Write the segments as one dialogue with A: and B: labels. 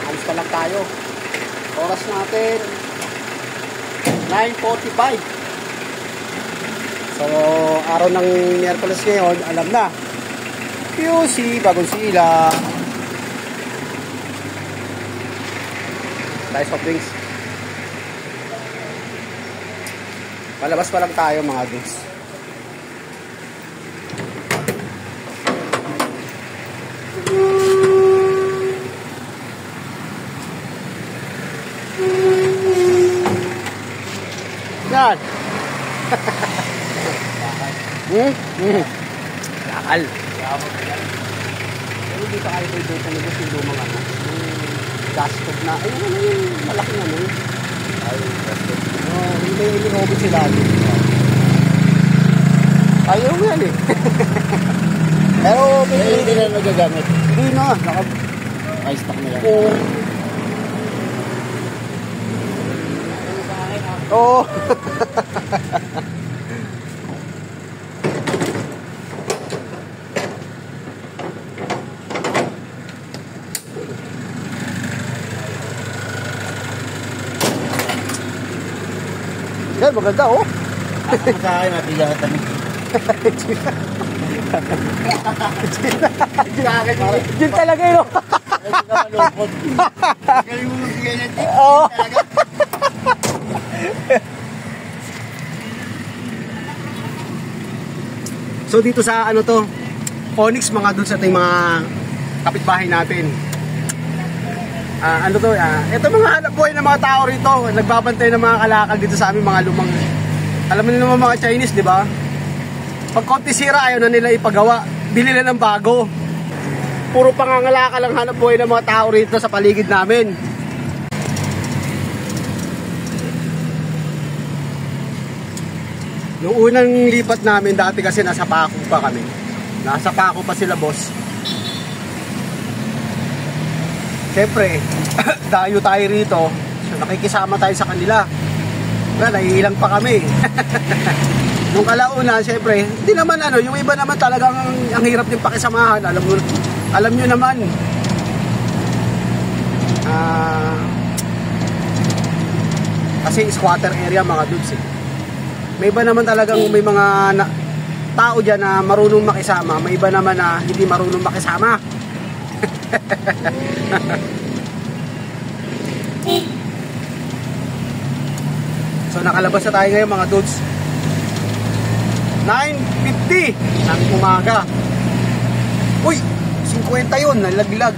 A: Alis pa lang tayo. Oras natin 9:45. So, araw ng Miyerkules ngayon, alam na. QC, bagong sila. Tayo soft drinks. Palabas pa lang tayo mga dudes. Yan. Lakal. Pero dito kayo po dito nabos yung lumang ano. Gas stove na. Ayun ano yung malaki na ano. Ay, gas stove. Hindi robot sila. Ayaw mo yan eh. Pero hindi na nagagamit. Hindi na. Naka-stock na yan. Oo. Yan, maganda oh.
B: Sa akin, matigahan kami.
A: Gin talaga yun.
B: Hindi ka malungkot. Galing mo magbigay ng tip.
A: Oo. So dito sa ano to, Onyx mga dun sa ating mga kapitbahay natin. Ano to, ito mga hanap buhay ng mga tao rito, nagbabantay ng mga kalakal dito sa aming mga lumang. Alam mo naman mga Chinese, di ba? Pag konti sira, ayaw na nila ipagawa, bili na ng bago. Puro pangangalakal ang hanap buhay ng mga tao rito sa paligid namin. Noong unang lipat namin dati kasi nasa Paco pa kami. Nasa Paco pa sila boss. Siyempre, dayo tayo rito. So, nakikisama tayo sa kanila. Wala, naiilang pa kami. Nung kalauna, siyempre, hindi naman ano, yung iba naman talagang ang hirap din pakisamahan. Alam nyo naman. Kasi squatter area mga dudes eh. May iba naman talagang may mga tao dyan na marunong makisama. May iba naman na hindi marunong makisama. So nakalabas na tayo ngayon mga dudes. 9:50 ng umaga. Uy, 50 yun, nalaglag.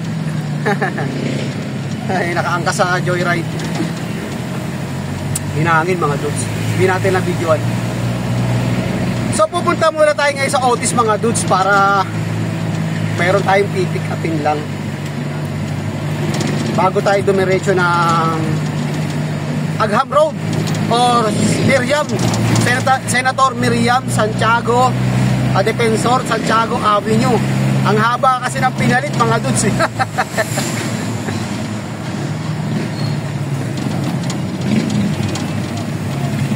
A: Ay, nakaangka sa joyride. Hinangin mga dudes. Hindi natin na videoan. So pupunta muna tayo ngayon sa Otis mga dudes para meron tayong pipick upin lang bago tayo dumiretso ng Agham Road or Miriam Senator Miriam Santiago Defensor Santiago Avenue. Ang haba kasi ng pinalit mga dudes.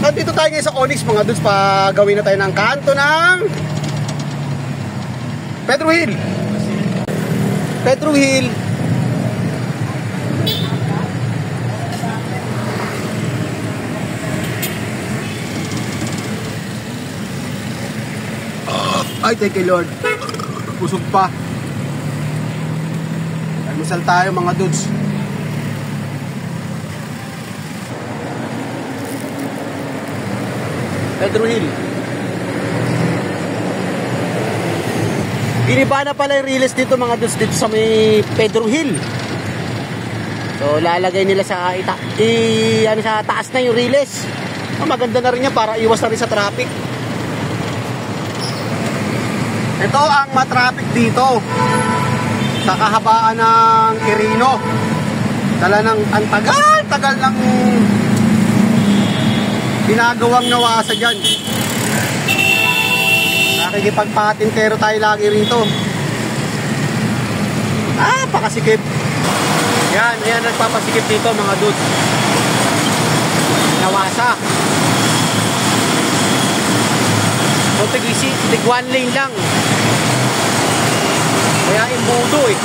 A: Nandito tayo ngayon sa Onyx mga dudes, pa gawin na tayo ng kanto ng Pedro Hill. Ay, thank you Lord. Pusog pa. Almusal tayo mga dudes. Pedro Hill. Giniba na pala yung release dito mga dudes dito sa may Pedro Hill. So lalagay nila sa sa taas na yung release. Maganda na rin yan para iwas na rin sa traffic. Ito ang matraffic dito sa kahabaan ng Quirino. Ang tagal ng ginagawang nawasa dyan. Nakikipagpatintero tayo lagi rito. Pakasikip. Yan nagpapasikip dito mga dudes. Nawasa. So tig 1 lane lang. Kaya imbudo eh.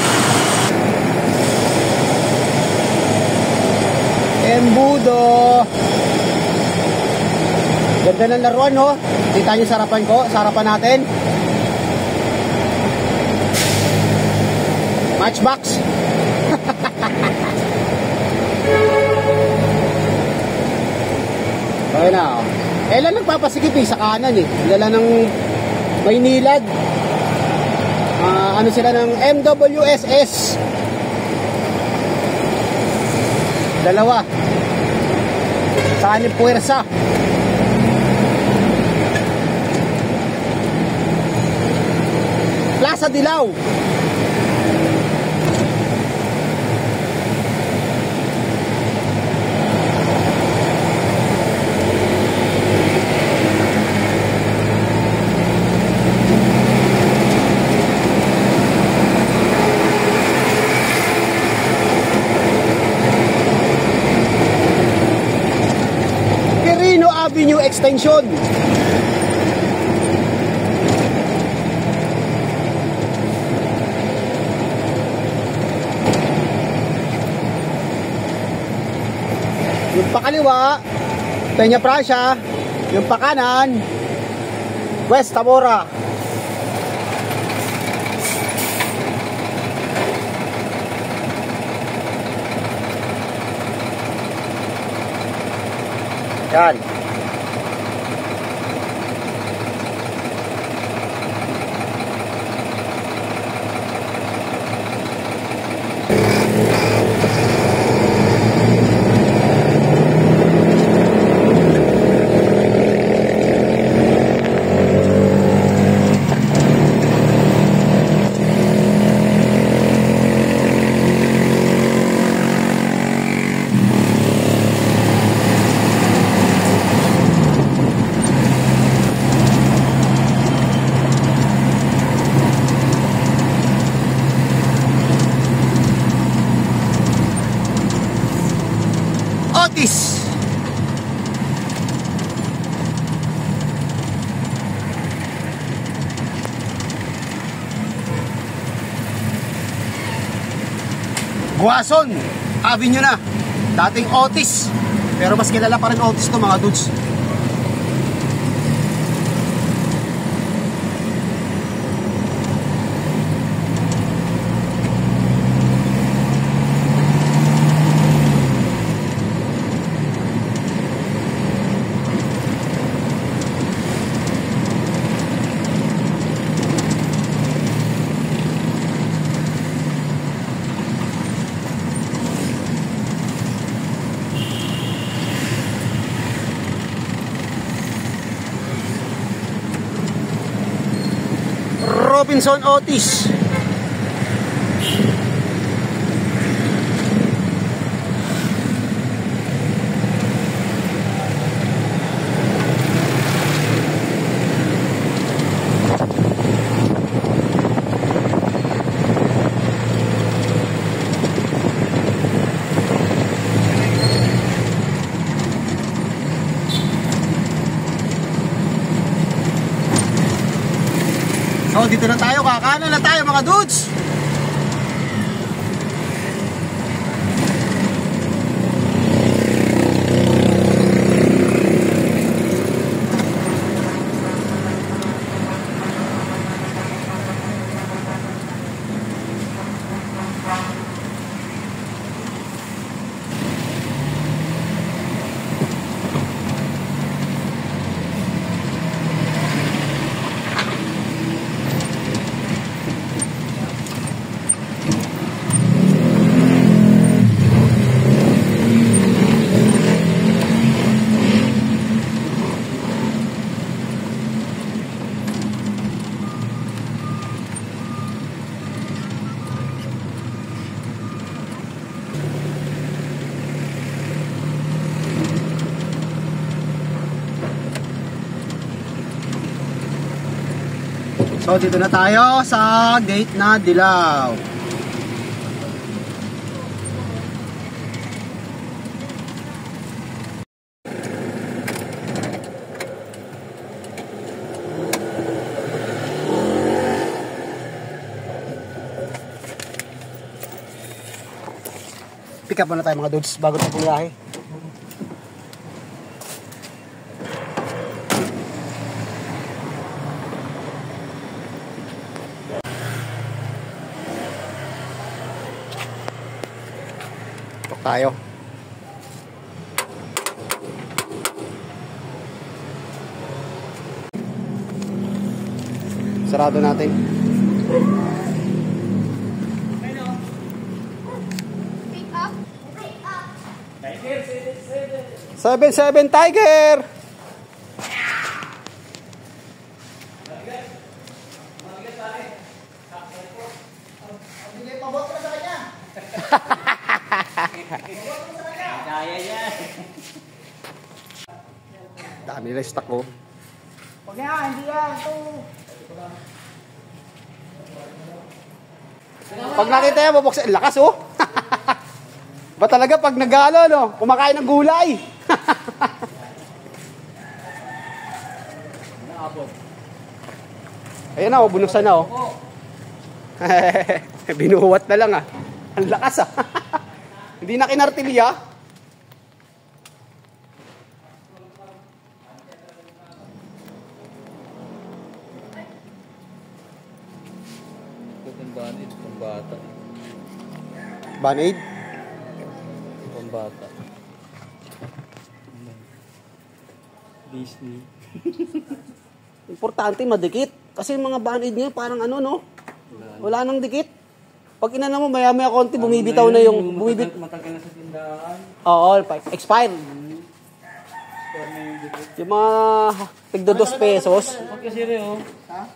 A: Embudo. Ganda ng laruan, no? Kita niyo sa harapan ko, sa harapan natin. Matchbox. Okay na, oh. Kailan nagpapasikip sa kanan eh. Dala ng Maynilad. Ano sila ng MWSS. Dalawa. Saan yung puwersa? Plaza Dilaw. Avenue Extension. Yung pakaliwa, Peña Francia. Yung pakanan, West Tamora. Yan. Otis. Guason Avenue na. Dating Otis. Pero mas kilala pa rin Otis to mga dudes. Robinson Otis. So dito na tayo, kakanan na tayo mga dudes. So dito na tayo sa gate na dilaw. Pick up muna tayo mga dudes bago tayo pumiyahe. Tok tayo. Sarado natin.
C: Pick up.
A: 7-7 Tiger!
B: Kaya yan.
A: Dami nila stock ko.
B: Huwag yan, hindi yan. Ito.
A: Pag nakita yan, bubuksan. Lakas oh! Ba talaga pag nag-ano, no? Kumakain ng gulay.
B: Naabot.
A: Ayan na, oh, bunuksan na oh. Binuhuwat na lang ah. Ang lakas ah. Hindi na kinartilya.
B: Itong banit, pambata.
A: Band-aid.
B: Pambata. Disney.
A: Importante madikit. Kasi yung mga band-aid niya parang ano no? Wala nang dikit. Pag inana mo maya-maya konti bumibitaw na yung
B: Matagal na sa tindahan.
A: Oo, expire.
B: Kaya na yung dito.
A: Yung mga tigdo 2 pesos.
B: Huwag kasi rin oh.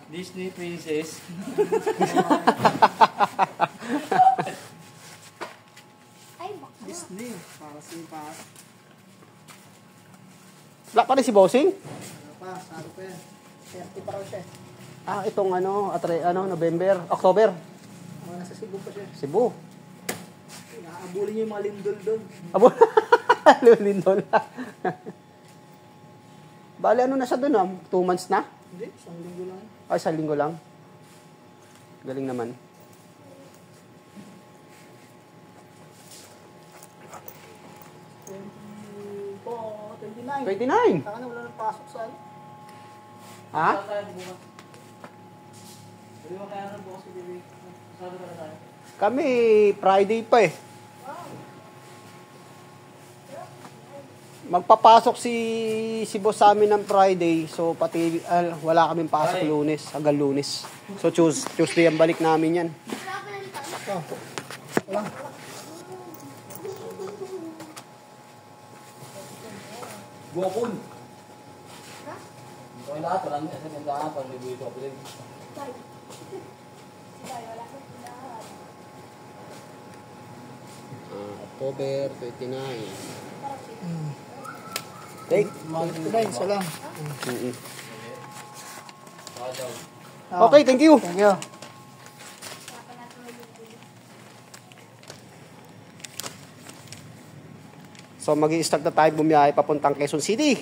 B: Disney Princess.
C: Ay, baka.
B: Disney. Para sipas.
A: Wala pa rin si Bossing?
B: Pa, sabi pa yan. 30 pa raw siya.
A: Ah, itong November, October.
B: Nasa Cebu pa siya.
A: Cebu.
B: Nakaabulin niyo yung mga lindol doon.
A: Abo. Lulindol. Bale, ano na siya doon ah? 2 months na?
B: Hindi, isang linggo lang.
A: Ay, 1 linggo lang. Galing naman.
B: Po, 29.
A: 29.
B: Taka na, wala nang pasok sa ano.
A: Ha?
B: Hindi mo kaya nang bukas ibibig. Sabi ka na tayo.
A: Kami, Friday pa eh. Magpapasok si boss sa amin ng Friday. So, pati wala kaming pasok Lunes, hanggang Lunes. So, Tuesday ang balik namin yan.
C: Wala pa lang ito.
B: Wala. Buwakon.
C: Ha?
B: Ito yung lahat. Walang sa tindahan. Pag may buwito ka pala.
C: Tay. Tay, wala pa tindahan.
A: October 29.
B: Take. 29, isa lang.
A: Okay, thank you.
B: Thank you.
A: So, mag-i-start na tayo bumiyahe papuntang Quezon City.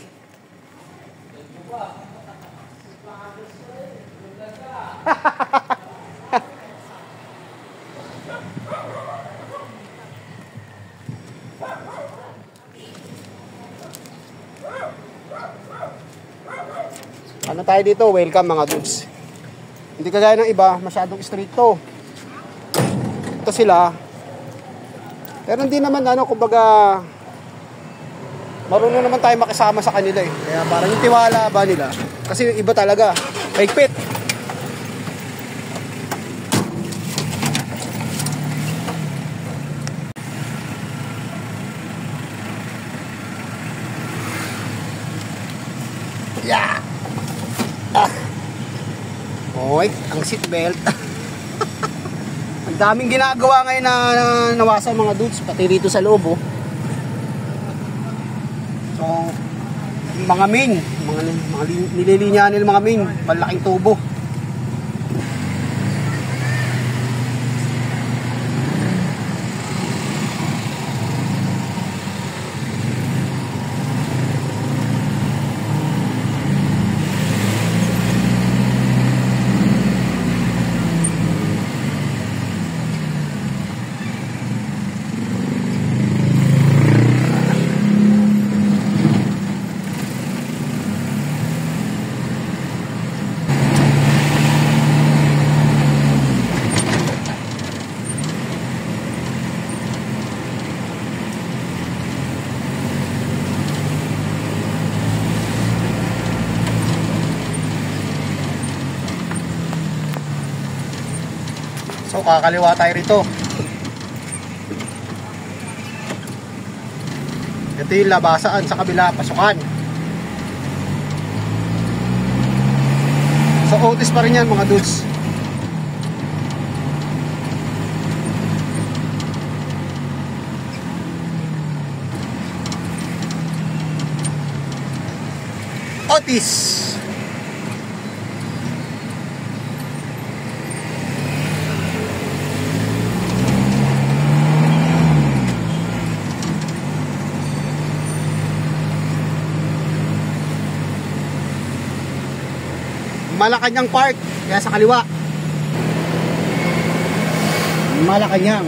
A: Ano tayo dito? Welcome mga dudes. Hindi kagaya ng iba, masyadong stricto. Ito sila. Pero hindi naman kumbaga marunong naman tayo makisama sa kanila eh. Kaya parang yung tiwala ba nila? Kasi iba talaga. Mahigpit. Yeah. Oy, ang seatbelt. Ang daming ginagawa ngayon na nawasa mga dudes, pati rito sa loob oh. So, mga main, mga nililinya nila mga main, malaking tubo. So kakaliwa tayo rito. Ito yung labasaan sa kabila, pasukan. So Otis pa rin yan mga dudes. Otis. Malacanang Park, kaya sa kaliwa. Malacanang.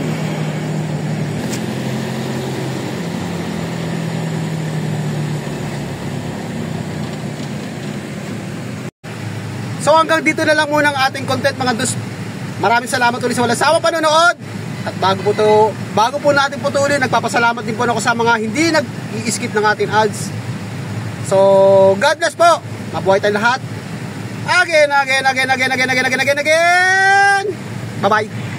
A: So hanggang dito na lang muna ang ating content mga dus. Maraming salamat ulit sa walang sawang panonood. At bago po natin putulin, nagpapasalamat din po ako sa mga hindi nag-i-skip ng ating ads. So God bless po. Mabuhay tayong lahat. Again. Bye-bye.